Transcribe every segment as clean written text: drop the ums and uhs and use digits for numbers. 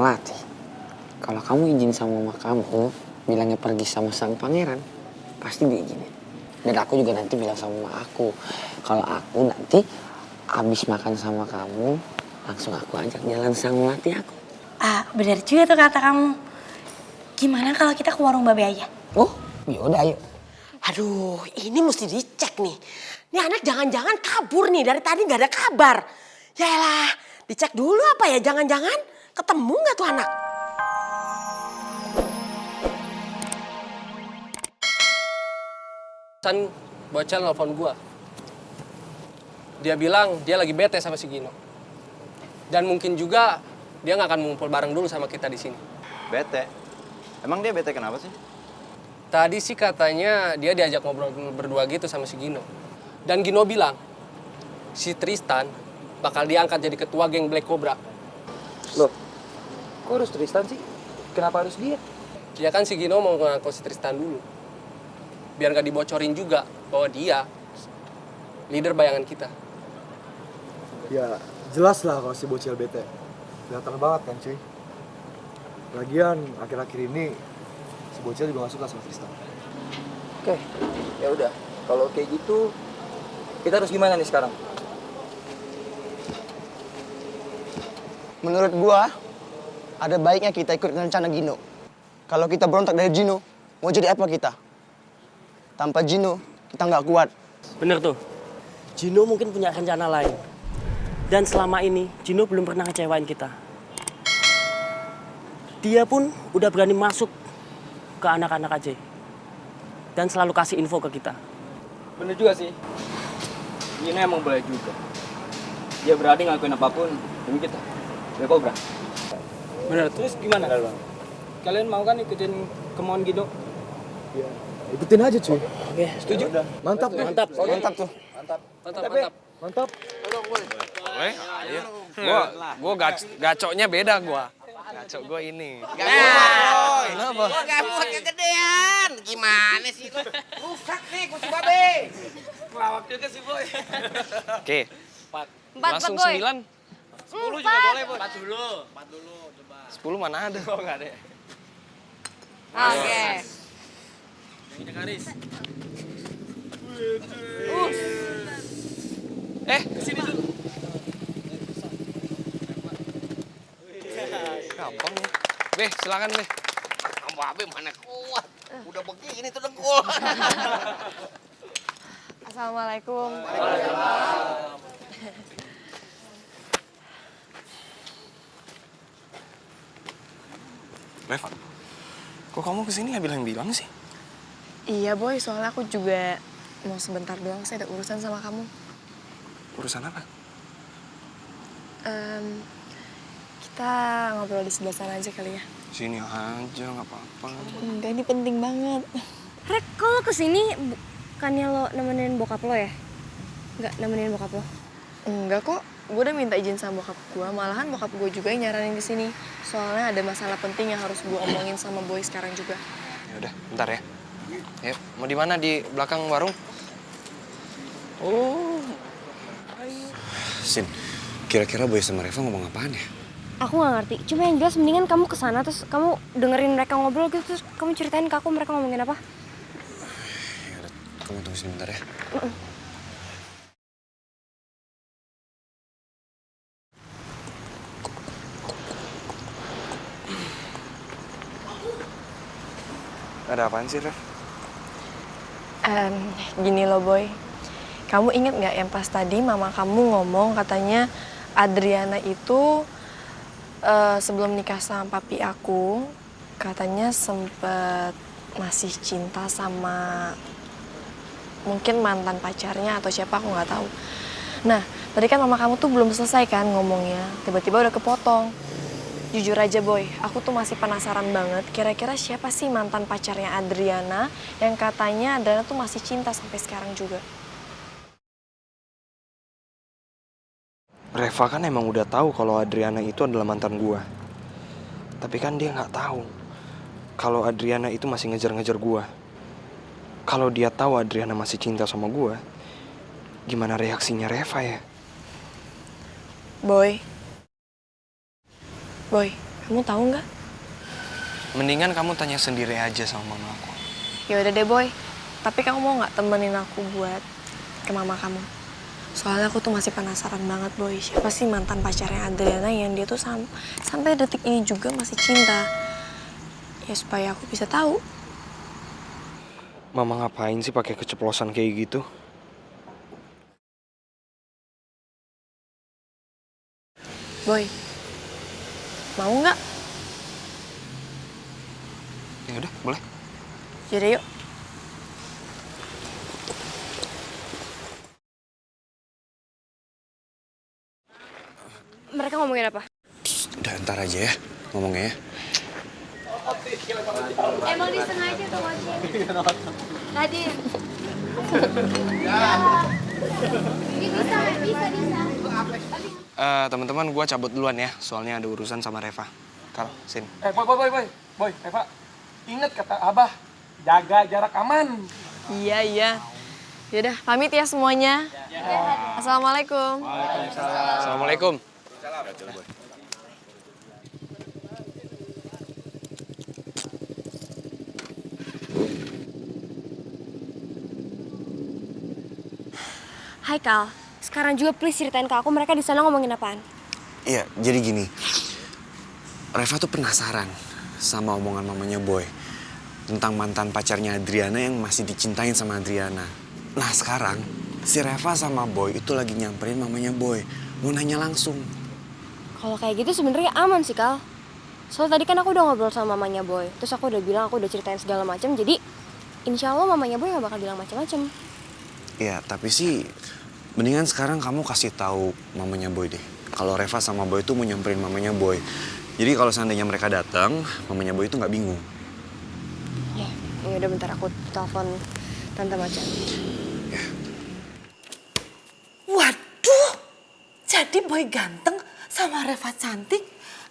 Latih, kalau kamu izin sama mama kamu, bilangnya pergi sama sang pangeran, pasti diizinin. Dan aku juga nanti bilang sama mama aku, kalau aku nanti abis makan sama kamu, langsung aku ajak jalan sama Melati aku. Ah, benar juga tuh kata kamu. Gimana kalau kita ke warung Babe aja? Oh, yaudah ayo. Aduh, ini mesti dicek nih. Ini anak jangan-jangan kabur nih, dari tadi nggak ada kabar. Yaelah, dicek dulu apa ya, jangan-jangan ketemu nggak tuh anak? San bocel nelfon gua. Dia bilang dia lagi bete sama si Gino. Dan mungkin juga dia nggak akan ngumpul bareng dulu sama kita di sini. Bete? Emang dia bete kenapa sih? Tadi sih katanya dia diajak ngobrol berdua gitu sama si Gino. Dan Gino bilang si Tristan bakal diangkat jadi ketua geng Black Cobra. Loh, kok harus Tristan sih? Kenapa harus dia? Ya kan si Gino mau ngangkut si Tristan dulu. Biar nggak dibocorin juga bahwa dia leader bayangan kita. Ya, jelas lah kalau si bocil bete. Kelihatan banget kan, cuy. Lagian, akhir-akhir ini si bocil juga gak suka sama Tristan. Oke, ya udah. Kalau kayak gitu, kita harus gimana nih sekarang? Menurut gua, ada baiknya kita ikut rencana Gino. Kalau kita berontak dari Gino, mau jadi apa kita? Tanpa Gino, kita nggak kuat. Bener tuh. Gino mungkin punya rencana lain. Dan selama ini, Gino belum pernah ngecewain kita. Dia pun udah berani masuk ke anak-anak aja. Dan selalu kasih info ke kita. Bener juga sih. Gino emang boleh juga. Dia berani ngelakuin apapun demi kita. Black Cobra. Bener tuh. Terus gimana? Kalian mau kan ikutin kemauan Gino? Ya, ikutin aja, cuy. Oke, setuju? Mantap tuh. Mantap. Mantap tuh. Mantap. Mantap. Boleh? Ayo. Gua gacoknya beda gua. Gacok gua ini. Kenapa? Gua gabut kegedean. Gimana sih lu? Rusak nih kunci Babe. Pelawak juga sih, Boy. Oke. 4 Langsung Boy. 9. 10 juga boleh, Boy. 4 dulu coba. 10 mana ada? Oh, enggak ada. Oke. Kesini dulu. Gampang nih. Beh, silakan, Beh. Babe mana kuat. Udah begini tuh dengkul. Assalamualaikum. Reva, kok kamu kesini nggak bilang-bilang sih? Iya Boy, soalnya aku juga mau sebentar doang sih ada urusan sama kamu. Urusan apa? Kita ngobrol di sebelah sana aja kali ya. Sini aja, nggak apa-apa. Enggak, ini penting banget. Rek, kok lo kesini bukannya lo nemenin bokap lo ya? Nggak nemenin bokap lo? Enggak kok, gue udah minta izin sama bokap gue. Malahan bokap gue juga yang nyaranin kesini. Soalnya ada masalah penting yang harus gue omongin sama Boy sekarang juga. Ya udah, bentar ya. Ayo, mau di mana? Di belakang warung? Oh. Sin, kira-kira Boy sama Reva ngomong apaan ya? Aku nggak ngerti. Cuma yang jelas mendingan kamu kesana terus kamu dengerin mereka ngobrol gitu terus kamu ceritain ke aku mereka ngomongin apa. Ya udah, kamu tunggu sini bentar ya. Ada apaan sih, Rev? Gini loh Boy, kamu inget nggak yang pas tadi mama kamu ngomong katanya Adriana itu sebelum nikah sama papi aku katanya sempet masih cinta sama mungkin mantan pacarnya atau siapa aku nggak tahu. Nah tadi kan mama kamu tuh belum selesai kan ngomongnya, tiba-tiba udah kepotong. Jujur aja Boy, aku tuh masih penasaran banget kira-kira siapa sih mantan pacarnya Adriana yang katanya Adriana tuh masih cinta sampai sekarang juga. Reva kan emang udah tahu kalau Adriana itu adalah mantan gua. Tapi kan dia nggak tahu kalau Adriana itu masih ngejar-ngejar gua. Kalau dia tahu Adriana masih cinta sama gua, gimana reaksinya Reva ya? Boy, Kamu tahu nggak? Mendingan kamu tanya sendiri aja sama mama aku. Ya udah deh boy, tapi kamu mau nggak temenin aku buat ke mama kamu? Soalnya aku tuh masih penasaran banget boy, siapa sih mantan pacarnya Adriana yang dia tuh sampai detik ini juga masih cinta. Ya supaya aku bisa tahu. Mama ngapain sih pakai keceplosan kayak gitu? Boy, mau nggak? Ya udah, boleh. Yaudah yuk. Mereka ngomongin apa? Udah ntar aja ya ngomongnya ya. Emang disengaja tuh Wajib. Nadir. Ini bisa. Teman-teman, gue cabut duluan ya. Soalnya ada urusan sama Reva. Kal, Sin. Boy, Reva. Ingat kata Abah, jaga jarak aman. Iya. Yaudah, pamit ya semuanya. Assalamualaikum. Assalamualaikum. Hai Kal, sekarang juga please ceritain ke aku mereka di sana ngomongin apaan. Iya, jadi gini. Reva tuh penasaran sama omongan mamanya Boy tentang mantan pacarnya Adriana yang masih dicintain sama Adriana. Nah sekarang si Reva sama Boy itu lagi nyamperin mamanya Boy, mau nanya langsung. Kalau kayak gitu sebenarnya aman sih Kal. Soalnya tadi kan aku udah ngobrol sama mamanya Boy, terus aku udah bilang aku udah ceritain segala macam, jadi insya Allah mamanya Boy gak bakal bilang macam-macam. Iya, tapi sih mendingan sekarang kamu kasih tahu mamanya Boy deh. Kalau Reva sama Boy itu mau nyamperin mamanya Boy. Jadi kalau seandainya mereka datang, mamanya Boy itu nggak bingung. Ya udah bentar aku telepon Tante Macan. Ya. Waduh, jadi Boy ganteng sama Reva cantik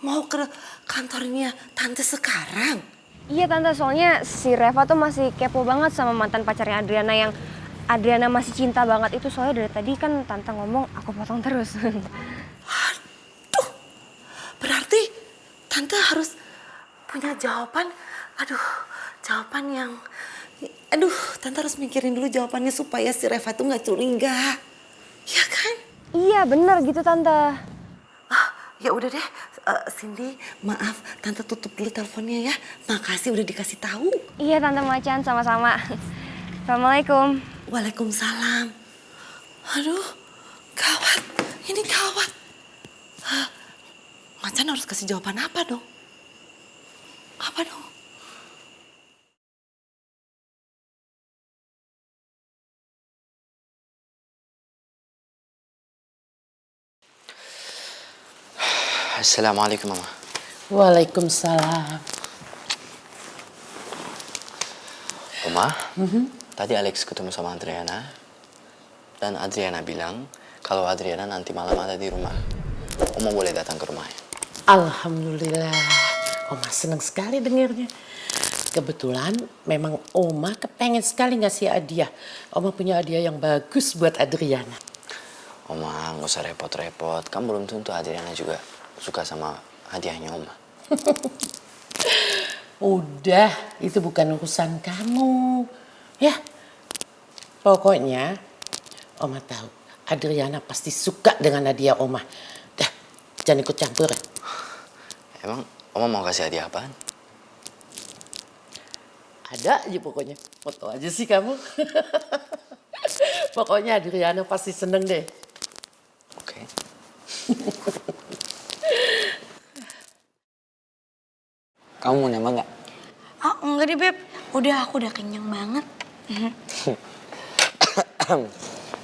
mau ke kantornya Tante sekarang? Iya Tante, soalnya si Reva tuh masih kepo banget sama mantan pacarnya Adriana yang Adriana masih cinta banget itu. Soalnya dari tadi kan Tante ngomong aku potong terus. Aduh, berarti Tante harus punya jawaban. Tante harus mikirin dulu jawabannya supaya si Reva tuh gak curiga. Ya kan? Iya bener gitu Tante. Ya udah deh, Cindy, maaf Tante tutup dulu teleponnya ya. Makasih udah dikasih tahu. Iya Tante Macan, sama-sama. Assalamualaikum. Waalaikumsalam. Aduh, gawat. Ini gawat. Macan harus kasih jawaban apa dong? Apa dong? Assalamualaikum Mama. Waalaikumsalam. Oma, tadi Alex ketemu sama Adriana. Dan Adriana bilang kalau Adriana nanti malam ada di rumah. Oma boleh datang ke rumahnya. Alhamdulillah. Oma senang sekali dengarnya. Kebetulan memang Oma kepengen sekali ngasih hadiah. Oma punya hadiah yang bagus buat Adriana. Oma nggak usah repot-repot. Kan belum tentu Adriana juga suka sama hadiahnya Oma. Udah, itu bukan urusan kamu. Ya, pokoknya Oma tahu Adriana pasti suka dengan hadiah Oma. Dah, jangan ikut campur. Emang Oma mau kasih hadiah apaan? Ada aja pokoknya. Foto aja sih kamu. Pokoknya Adriana pasti seneng deh. Oke. Kamu mau nambah nggak? Oh enggak deh Beb, aku udah kenyang banget.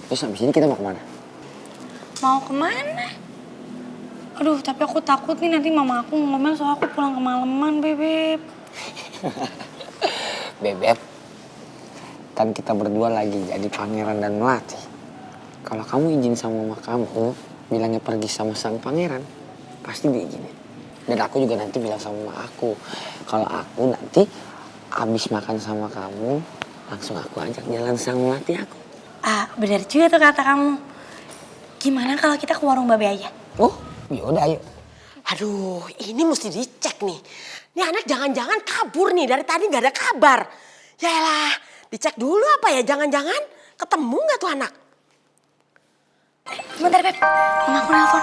Terus abis ini kita mau kemana? Mau kemana? Aduh, tapi aku takut nih nanti mama aku ngomel soal aku pulang kemalaman, Beb. Bebek, kan kita berdua lagi jadi pangeran dan melati. Kalau kamu izin sama mama kamu, bilangnya pergi sama sang pangeran, pasti diizinin. Dan aku juga nanti bilang sama mama aku, kalau aku nanti abis makan sama kamu, langsung aku ajak jalan sang melati aku. Ah, benar juga tuh kata kamu. Gimana kalau kita ke warung babe aja? Oh, yaudah ayo. Aduh, ini mesti dicek nih. Ini anak jangan-jangan kabur nih, dari tadi nggak ada kabar. Yaelah, dicek dulu apa ya, jangan-jangan ketemu nggak tuh anak? Bentar, Beb. Mama aku nelfon.